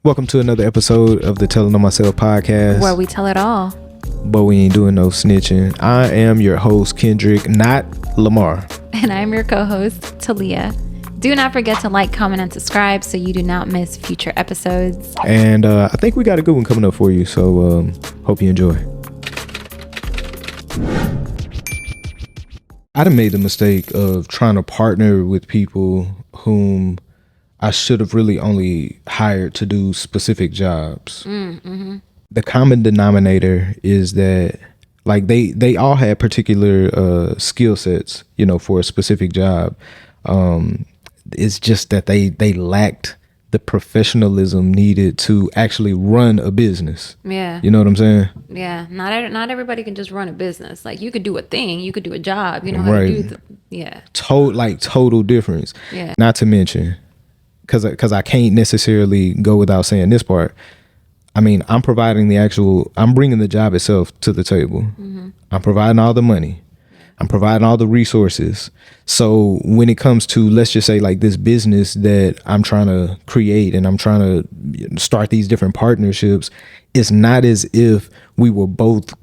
Welcome to another episode of the Telling on Myself podcast, where we tell it all, but we ain't doing no snitching. I am your host, Kendrick, not Lamar. And I'm your co-host, Thalia. Do not forget to like, comment, and subscribe so you do not miss future episodes. And I think we got a good one coming up for you, so hope you enjoy. I done made the mistake of trying to partner with people whom I should have really only hired to do specific jobs. Mm-hmm. The common denominator is that like they all had particular skill sets, for a specific job. It's just that they lacked the professionalism needed to actually run a business. Yeah. You know what I'm saying? Yeah. Not everybody can just run a business. Like you could do a thing, you could do a job, how right. to do yeah. Total difference. Yeah. Not to mention, because I can't necessarily go without saying this part. I mean, I'm bringing the job itself to the table. Mm-hmm. I'm providing all the money. I'm providing all the resources. So when it comes to, let's just say like this business that I'm trying to create and I'm trying to start these different partnerships, it's not as if we were both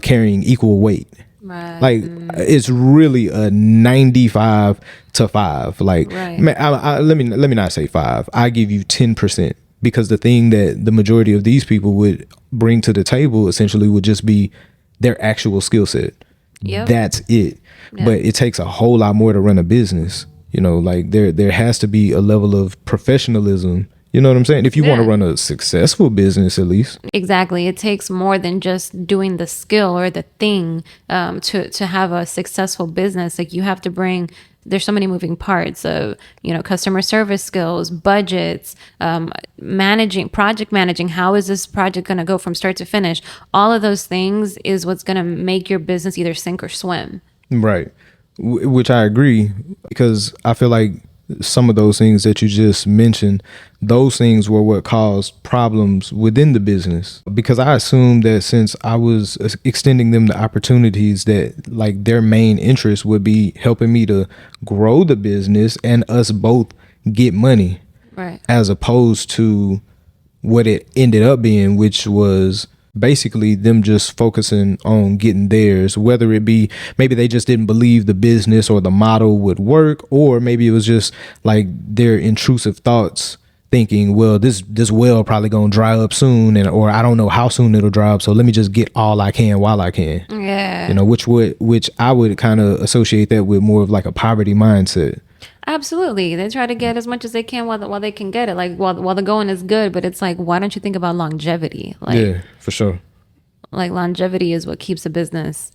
carrying equal weight. Right. Like it's really a 95 to 5. Like, right. Man, let me not say 5. I give you 10%, because the thing that the majority of these people would bring to the table essentially would just be their actual skill set. Yep. That's it. Yep. But it takes a whole lot more to run a business. Like there has to be a level of professionalism. You know what I'm saying? If you want to run a successful business, at least. Exactly. It takes more than just doing the skill or the thing to have a successful business. Like you have to bring, there's so many moving parts of, customer service skills, budgets, project managing. How is this project going to go from start to finish? All of those things is what's going to make your business either sink or swim. Right. Which I agree, because I feel like some of those things that you just mentioned, those things were what caused problems within the business, because I assumed that since I was extending them the opportunities, that like their main interest would be helping me to grow the business and us both get money, right? As opposed to what it ended up being, which was basically them just focusing on getting theirs, whether it be maybe they just didn't believe the business or the model would work, or maybe it was just like their intrusive thoughts thinking, well, this well probably gonna dry up soon, or I don't know how soon it'll dry up, so let me just get all I can while I can. Yeah. Which I would kind of associate that with more of like a poverty mindset. Absolutely. They try to get as much as they can while they can get it. Like while the going is good, but it's like, why don't you think about longevity? Like, yeah, for sure. Like longevity is what keeps a business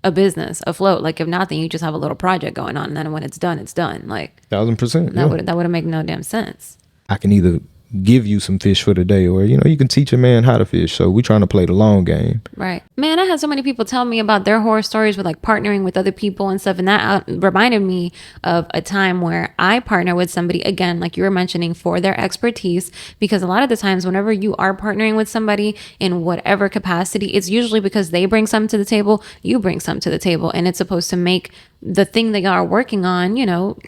afloat. Like if nothing, you just have a little project going on, and then when it's done, it's done. Like 1000%. That would make no damn sense. I can either give you some fish for the day, or you can teach a man how to fish. So we trying to play the long game. Right. Man, I had so many people tell me about their horror stories with like partnering with other people and stuff, and that reminded me of a time where I partner with somebody, again, like you were mentioning, for their expertise, because a lot of the times whenever you are partnering with somebody in whatever capacity, it's usually because they bring something to the table, you bring something to the table, and it's supposed to make the thing they are working on,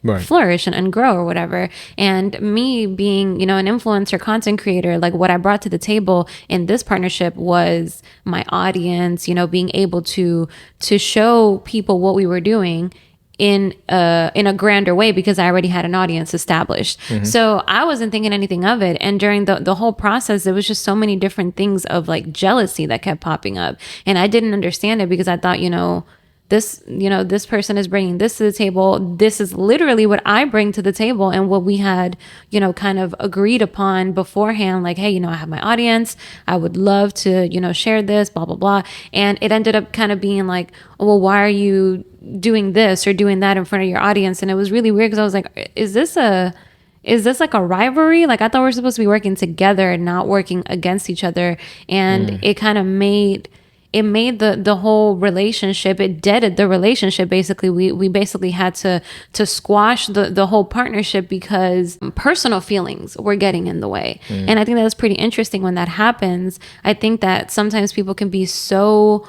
right, flourish and grow or whatever. And me being, an influencer content creator, like what I brought to the table in this partnership was my audience, being able to show people what we were doing in a grander way, because I already had an audience established. Mm-hmm. So I wasn't thinking anything of it. And during the whole process, there was just so many different things of like jealousy that kept popping up. And I didn't understand it, because I thought, this person is bringing this to the table. This is literally what I bring to the table, and what we had, kind of agreed upon beforehand. Like, hey, I have my audience. I would love to, share this, blah, blah, blah. And it ended up kind of being like, well, why are you doing this or doing that in front of your audience? And it was really weird, because I was like, is this like a rivalry? Like, I thought we were supposed to be working together and not working against each other. And it kind of made the whole relationship, it deaded the relationship. Basically, we basically had to squash the whole partnership because personal feelings were getting in the way. And I think that's pretty interesting when that happens. I think that sometimes people can be so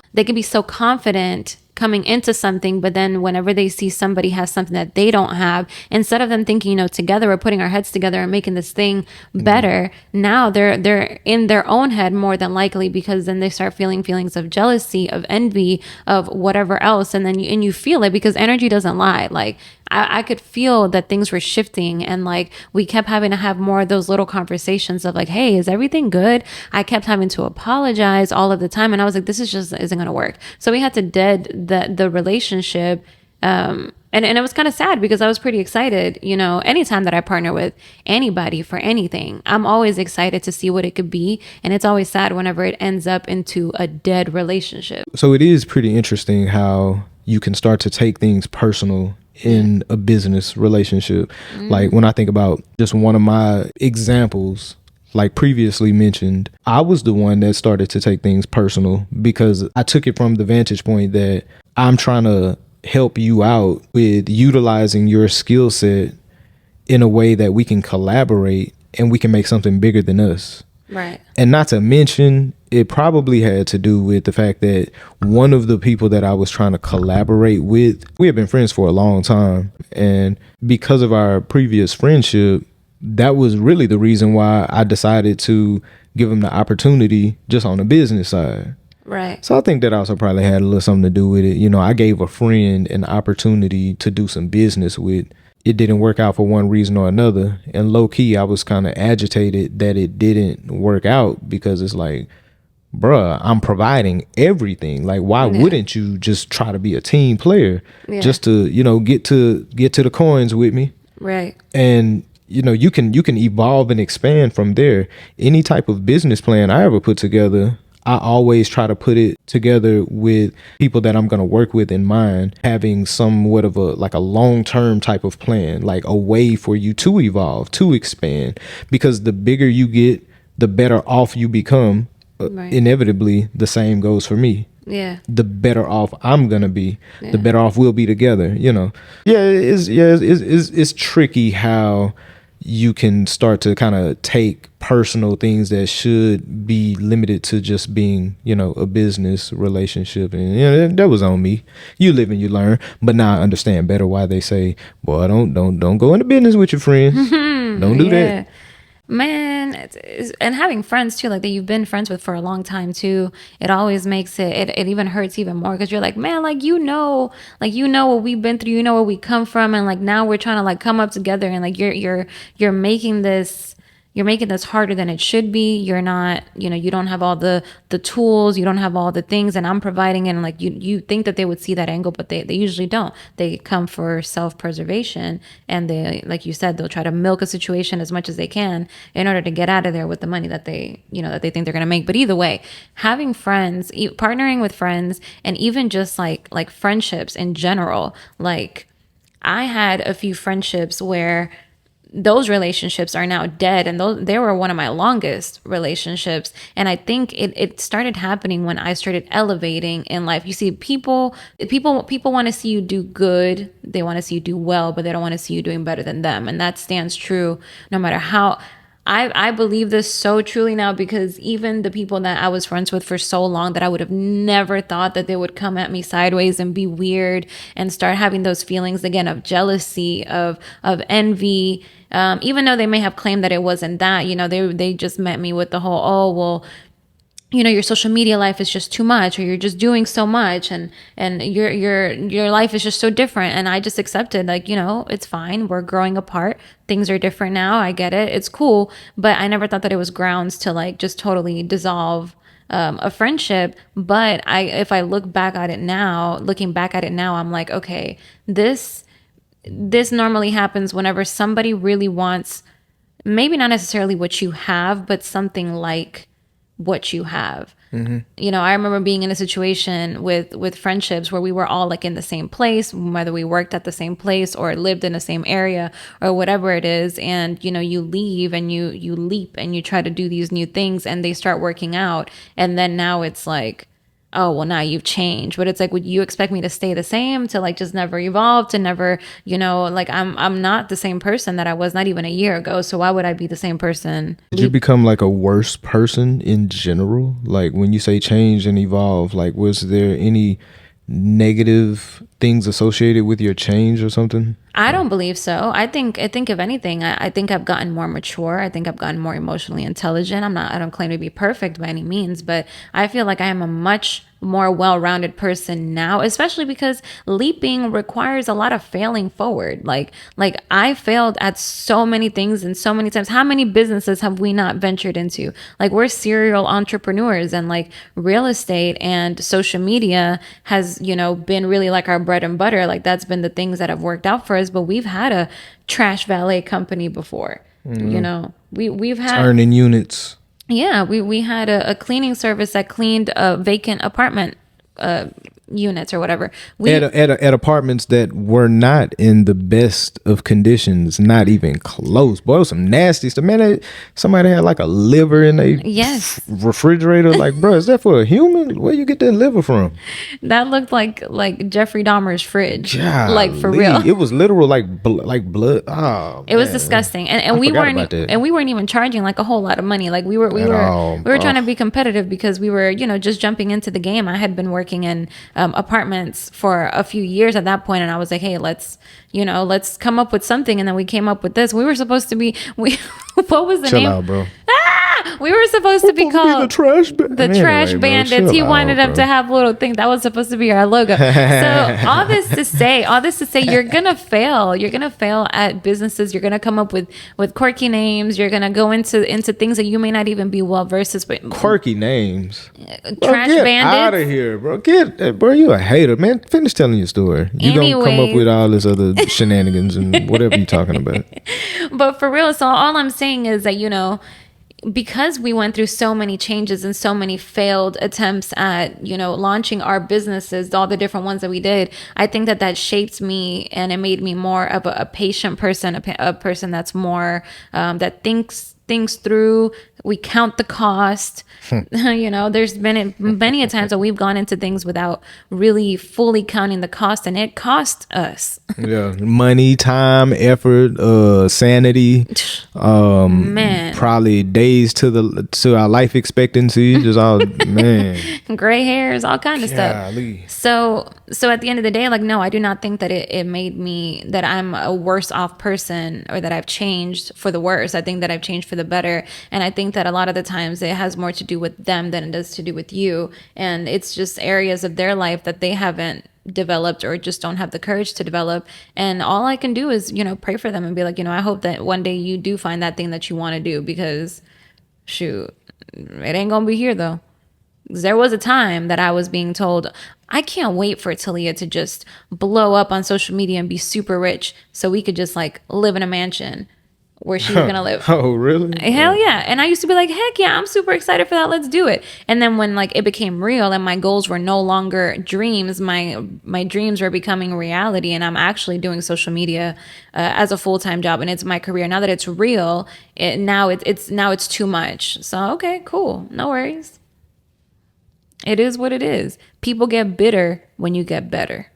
confident coming into something, but then whenever they see somebody has something that they don't have, instead of them thinking, together we're putting our heads together and making this thing better, now they're in their own head more than likely, because then they start feeling feelings of jealousy, of envy, of whatever else, and then you feel it, because energy doesn't lie. Like I could feel that things were shifting, and like we kept having to have more of those little conversations of like, hey, is everything good? I kept having to apologize all of the time, and I was like, this is just isn't gonna work. So we had to dead the relationship. And it was kind of sad, because I was pretty excited. Anytime that I partner with anybody for anything, I'm always excited to see what it could be, and it's always sad whenever it ends up into a dead relationship. So it is pretty interesting how you can start to take things personal in a business relationship. Like when I think about just one of my examples, like previously mentioned, I was the one that started to take things personal, because I took it from the vantage point that I'm trying to help you out with utilizing your skill set in a way that we can collaborate and we can make something bigger than us. Right. And not to mention, it probably had to do with the fact that one of the people that I was trying to collaborate with, we had been friends for a long time. And because of our previous friendship, that was really the reason why I decided to give him the opportunity just on the business side. Right. So I think that also probably had a little something to do with it. I gave a friend an opportunity to do some business with. It didn't work out for one reason or another. And low key, I was kind of agitated that it didn't work out, because it's like, bruh, I'm providing everything. Like, why wouldn't you just try to be a team player just to, get to the coins with me? Right. And, you can evolve and expand from there. Any type of business plan I ever put together, I always try to put it together with people that I'm going to work with in mind, having somewhat of a long-term type of plan, like a way for you to evolve, to expand, because the bigger you get, the better off you become. Right. Inevitably, the same goes for me. Yeah. The better off I'm going to be, the better off we'll be together, Yeah, it's tricky how you can start to kind of take personal things that should be limited to just being, a business relationship. And that was on me. You live and you learn. But now I understand better why they say, boy, don't go into business with your friends. Don't do that. Man, and having friends too, like that you've been friends with for a long time too, it always makes it even hurts even more, because you're like, man, like what we've been through, where we come from, and like now we're trying to like come up together, and like you're making this harder than it should be. You're not, you don't have all the tools, you don't have all the things, and I'm providing it. And like you think that they would see that angle, but they usually don't. They come for self-preservation, and they, like you said, they'll try to milk a situation as much as they can in order to get out of there with the money that they think they're going to make. But either way, having friends, partnering with friends, and even just like friendships in general, like I had a few friendships where those relationships are now dead, and they were one of my longest relationships. And I think it started happening when I started elevating in life. You see, people want to see you do good, they want to see you do well, but they don't want to see you doing better than them. And that stands true no matter how. I believe this so truly now, because even the people that I was friends with for so long that I would have never thought that they would come at me sideways and be weird and start having those feelings again of jealousy, of envy, even though they may have claimed that it wasn't that, they just met me with the whole, oh, well, your social media life is just too much, or you're just doing so much, and your life is just so different. And I just accepted, like, it's fine. We're growing apart. Things are different now. I get it. It's cool. But I never thought that it was grounds to like just totally dissolve a friendship. But if I looking back at it now, I'm like, okay, this normally happens whenever somebody really wants, maybe not necessarily what you have, but something like what you have. Mm-hmm. I remember being in a situation with friendships where we were all like in the same place, whether we worked at the same place or lived in the same area or whatever it is. And, you leave and you leap and you try to do these new things, and they start working out. And then now it's like, oh, well, now you've changed. But it's like, would you expect me to stay the same, to like just never evolve, to never, like I'm not the same person that I was not even a year ago. So why would I be the same person? Did you become like a worse person in general? Like when you say change and evolve, like was there any negative things associated with your change or something? I don't believe so. I think if anything, I think I've gotten more mature. I think I've gotten more emotionally intelligent. I don't claim to be perfect by any means, but I feel like I am a much more well-rounded person now, especially because leaping requires a lot of failing forward. Like I failed at so many things and so many times. How many businesses have we not ventured into? Like, we're serial entrepreneurs, and like real estate and social media has, been really like our bread and butter. Like, that's been the things that have worked out for us, but we've had a trash valet company before. We've had turning units. Yeah, we had a cleaning service that cleaned vacant apartment units or whatever. At apartments that were not in the best of conditions, not even close. Boy, it was some nasty stuff. Man, somebody had like a liver in a refrigerator. Like, bro, is that for a human? Where you get that liver from? That looked like Jeffrey Dahmer's fridge. Golly. Like, for real. It was literal like blood. Oh, it was disgusting. And we weren't even charging like a whole lot of money. Like, we were trying to be competitive because we were, just jumping into the game. I had been working in apartments for a few years at that point, and I was like, hey, let's come up with something. And then we came up with this. We were supposed to be what was the name? Chill out, bro. We were supposed to be called the Trash Bandits. He wanted them to have little things. That was supposed to be our logo. So all this to say, you're gonna fail. You're gonna fail at businesses. You're gonna come up with quirky names. You're gonna go into things that you may not even be well versed in. But quirky names. Trash get bandits. Out of here, bro. Bro. You a hater, man. Finish telling your story. You don't come up with all this other shenanigans and whatever you're talking about. But for real, so all I'm saying is that, because we went through so many changes and so many failed attempts at, launching our businesses, all the different ones that we did, I think that shaped me, and it made me more of a patient person, a person that's more, that thinks things through. We count the cost. There's been many a times that we've gone into things without really fully counting the cost, and it cost us. Yeah, money, time, effort, sanity, man, probably days to our life expectancy, just all man, gray hairs, all kind of stuff. So at the end of the day, like, no, I do not think that it made me that I'm a worse off person or that I've changed for the worse. I think that I've changed for the better, and I think that a lot of the times it has more to do with them than it does to do with you, and it's just areas of their life that they haven't developed or just don't have the courage to develop. And all I can do is, pray for them and be like, I hope that one day you do find that thing that you want to do, because shoot, it ain't gonna be here though. There was a time that I was being told, I can't wait for Thalia to just blow up on social media and be super rich so we could just like live in a mansion where she's gonna live. Oh, really? Hell yeah. And I used to be like, heck yeah, I'm super excited for that. Let's do it. And then when like it became real and my goals were no longer dreams, my dreams were becoming reality, and I'm actually doing social media as a full-time job, and it's my career. Now that it's real, now it's too much. So okay, cool. No worries. It is what it is. People get bitter when you get better.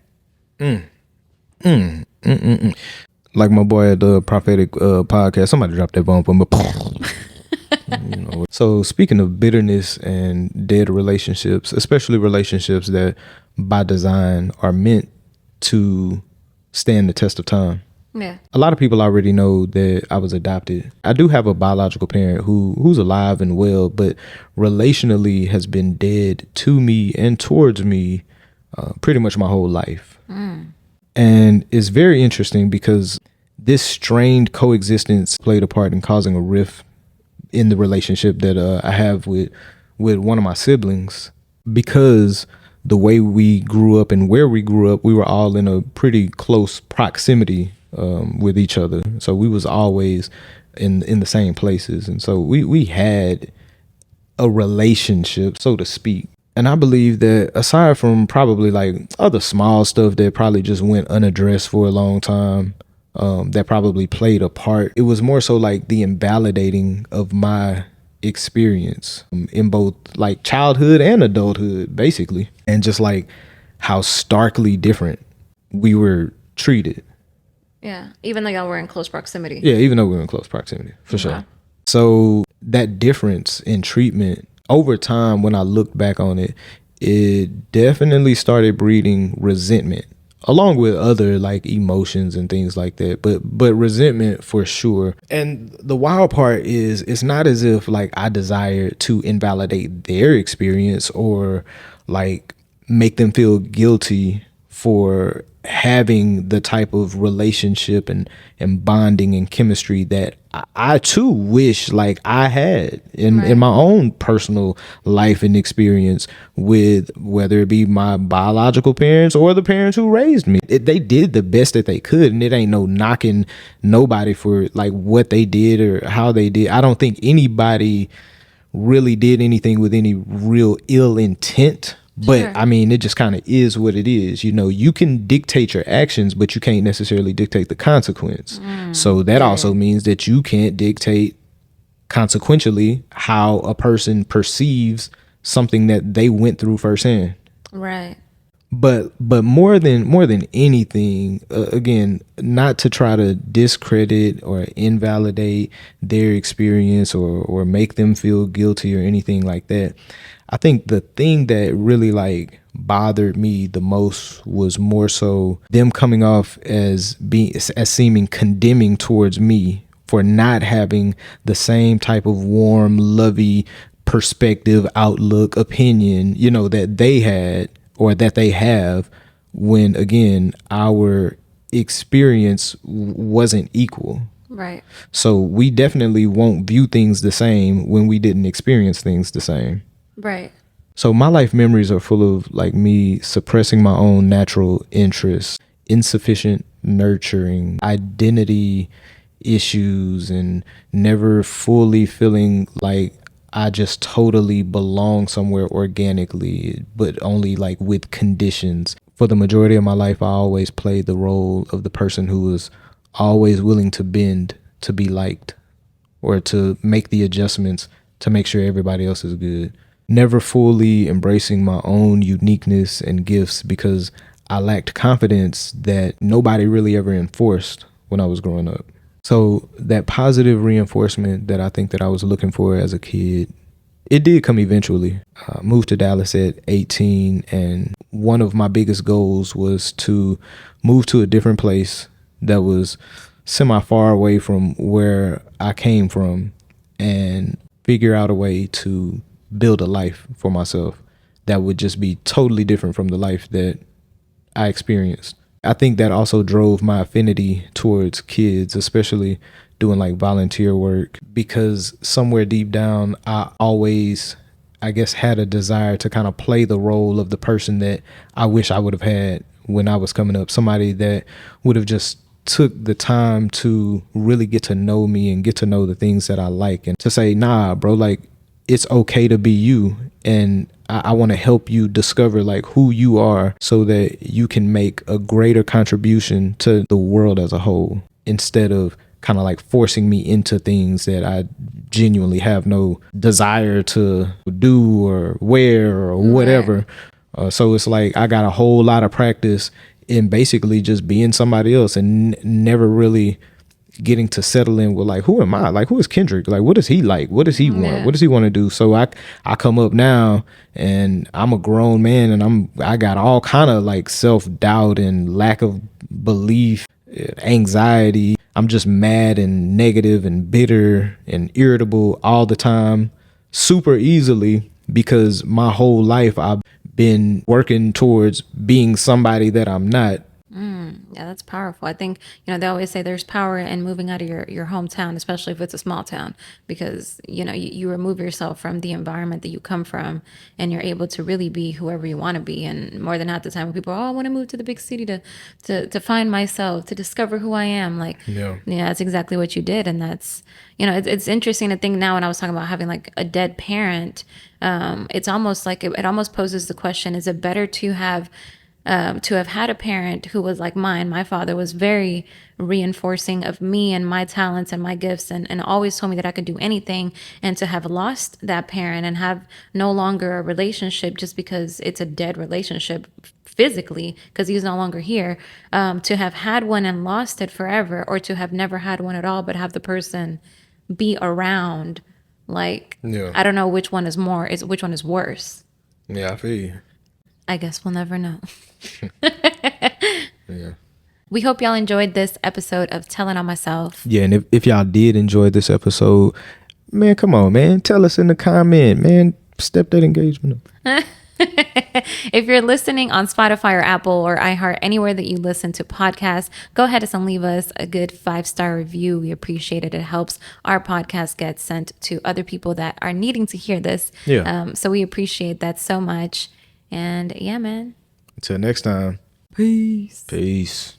Like my boy at the Prophetic podcast, somebody dropped that bomb for me. So speaking of bitterness and dead relationships, especially relationships that by design are meant to stand the test of time. Yeah. A lot of people already know that I was adopted. I do have a biological parent who's alive and well, but relationally has been dead to me and towards me pretty much my whole life. And it's very interesting because this strained coexistence played a part in causing a rift in the relationship that I have with one of my siblings, because the way we grew up and where we grew up, we were all in a pretty close proximity with each other. So we was always in the same places. And so we had a relationship, so to speak. And I believe that aside from probably like other small stuff that probably just went unaddressed for a long time, that probably played a part, it was more so like the invalidating of my experience in both like childhood and adulthood, basically. And just like how starkly different we were treated. Yeah, even though y'all were in close proximity. Yeah, even though we were in close proximity, for sure. So that difference in treatment over time, when I look back on it, it definitely started breeding resentment along with other like emotions and things like that, but resentment for sure. And the wild part is it's not as if like I desired to invalidate their experience or like make them feel guilty for having the type of relationship and bonding and chemistry that I too wish like I had in my own personal life and experience with whether it be my biological parents or the parents who raised me. They did the best that they could, and it ain't no knocking nobody for like what they did or how they did. I don't think anybody really did anything with any real ill intent. But Sure. I mean, it just kind of is what it is. You know, you can dictate your actions, but you can't necessarily dictate the consequence. So that also means that you can't dictate consequentially how a person perceives something that they went through firsthand. Right. But more than anything, again, not to try to discredit or invalidate their experience or make them feel guilty or anything like that. I think the thing that really like bothered me the most was more so them coming off as seeming condemning towards me for not having the same type of warm, lovey perspective, outlook, opinion, you know, that they had or that they have when, again, our experience wasn't equal. Right. So we definitely won't view things the same when we didn't experience things the same. Right. So my life memories are full of like me suppressing my own natural interests, insufficient nurturing, identity issues, and never fully feeling like I just totally belong somewhere organically, but only like with conditions. For the majority of my life, I always played the role of the person who was always willing to bend to be liked or to make the adjustments to make sure everybody else is good. Never fully embracing my own uniqueness and gifts because I lacked confidence that nobody really ever enforced when I was growing up. So that positive reinforcement that I think that I was looking for as a kid, it did come eventually. I moved to Dallas at 18, and one of my biggest goals was to move to a different place that was semi far away from where I came from and figure out a way to build a life for myself that would just be totally different from the life that I experienced. I think that also drove my affinity towards kids, especially doing like volunteer work, because somewhere deep down, I always, I guess, had a desire to kind of play the role of the person that I wish I would have had when I was coming up. Somebody that would have just took the time to really get to know me and get to know the things that I like, and to say, nah, bro, like it's okay to be you. And I want to help you discover like who you are so that you can make a greater contribution to the world as a whole, instead of kind of like forcing me into things that I genuinely have no desire to do or wear or whatever. So it's like I got a whole lot of practice in basically just being somebody else and never really getting to settle in with like, who am I? Like, who is Kendrick? Like, what does he like? What does he want? What does he want to do? So I come up now and I'm a grown man and I got all kind of like self-doubt and lack of belief, anxiety. I'm just mad and negative and bitter and irritable all the time, super easily, because my whole life I've been working towards being somebody that I'm not. Yeah, that's powerful. I think, they always say there's power in moving out of your hometown, especially if it's a small town, because, you remove yourself from the environment that you come from and you're able to really be whoever you want to be. And more than half the time when people are, I want to move to the big city to find myself, to discover who I am. Like, yeah, that's exactly what you did. And that's, it's interesting to think now when I was talking about having like a dead parent, it's almost like it almost poses the question, is it better to have had a parent who was like mine? My father was very reinforcing of me and my talents and my gifts, and always told me that I could do anything, and to have lost that parent and have no longer a relationship just because it's a dead relationship physically because he's no longer here, to have had one and lost it forever, or to have never had one at all but have the person be around, like, I don't know which one is worse. Yeah, I feel you. I guess we'll never know. Yeah. We hope y'all enjoyed this episode of Telling on Myself. Yeah, and if y'all did enjoy this episode, man, come on, man. Tell us in the comment, man. Step that engagement up. If you're listening on Spotify or Apple or iHeart, anywhere that you listen to podcasts, go ahead and leave us a good 5-star review. We appreciate it. It helps our podcast get sent to other people that are needing to hear this. Yeah. So we appreciate that so much. And yeah, man. Until next time. Peace. Peace.